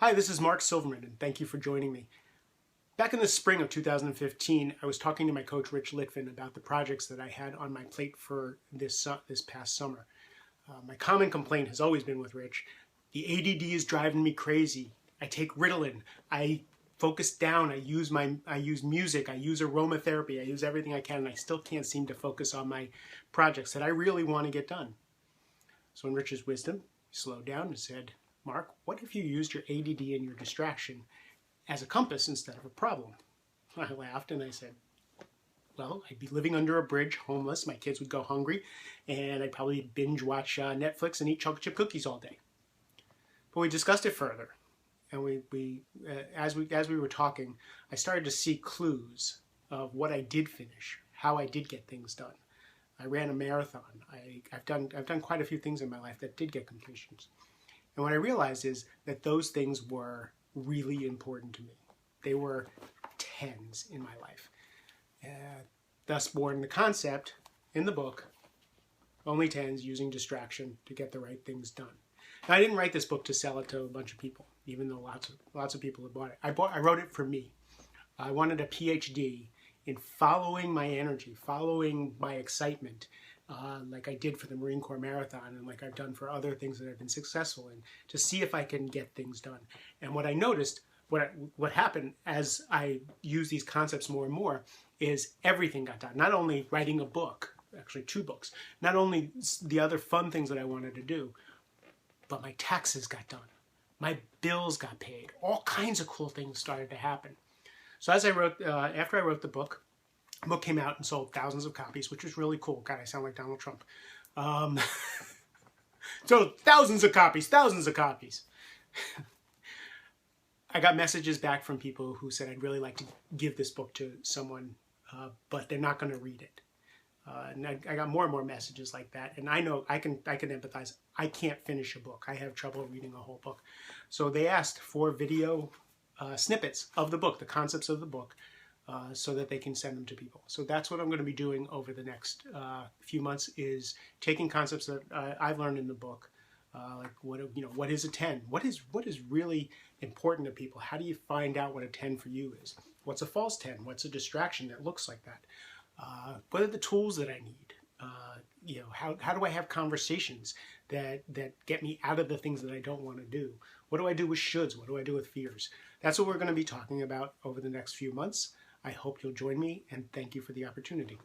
Hi, this is Mark Silverman, and thank you for joining me. Back in the spring of 2015, I was talking to my coach, Rich Litvin, about the projects that I had on my plate for this past summer. My common complaint has always been with Rich, the ADD is driving me crazy. I take Ritalin, I focus down, I use music, I use aromatherapy, I use everything I can, and I still can't seem to focus on my projects that I really want to get done. So in Rich's wisdom, he slowed down and said, Mark, what if you used your ADD and your distraction as a compass instead of a problem? I laughed and I said, well, I'd be living under a bridge, homeless, my kids would go hungry, and I'd probably binge watch Netflix and eat chocolate chip cookies all day. But we discussed it further, and as we were talking, I started to see clues of what I did finish, how I did get things done. I ran a marathon. I've done quite a few things in my life that did get completions. And what I realized is that those things were really important to me. They were tens in my life. Thus born the concept in the book, Only Tens, Using Distraction to Get the Right Things Done. Now, I didn't write this book to sell it to a bunch of people, even though lots of people have bought it. I wrote it for me. I wanted a PhD in following my energy, following my excitement, like I did for the Marine Corps Marathon and like I've done for other things that I've been successful in, to see if I can get things done. And what I noticed, what happened as I used these concepts more and more, is everything got done. Not only writing a book, actually 2 books, not only the other fun things that I wanted to do, but my taxes got done. My bills got paid. All kinds of cool things started to happen. So as I wrote, after I wrote the book came out and sold thousands of copies, which was really cool. God, I sound like Donald Trump. So thousands of copies. I got messages back from people who said, I'd really like to give this book to someone, but they're not going to read it. And I got more and more messages like that. And I know I can empathize. I can't finish a book. I have trouble reading a whole book. So they asked for video snippets of the book, the concepts of the book, so that they can send them to people. So that's what I'm going to be doing over the next few months, is taking concepts that I've learned in the book, like what is a 10? What is really important to people? How do you find out what a 10 for you is? What's a false 10? What's a distraction that looks like that? What are the tools that I need? How do I have conversations that get me out of the things that I don't want to do? What do I do with shoulds? What do I do with fears? That's what we're going to be talking about over the next few months. I hope you'll join me, and thank you for the opportunity.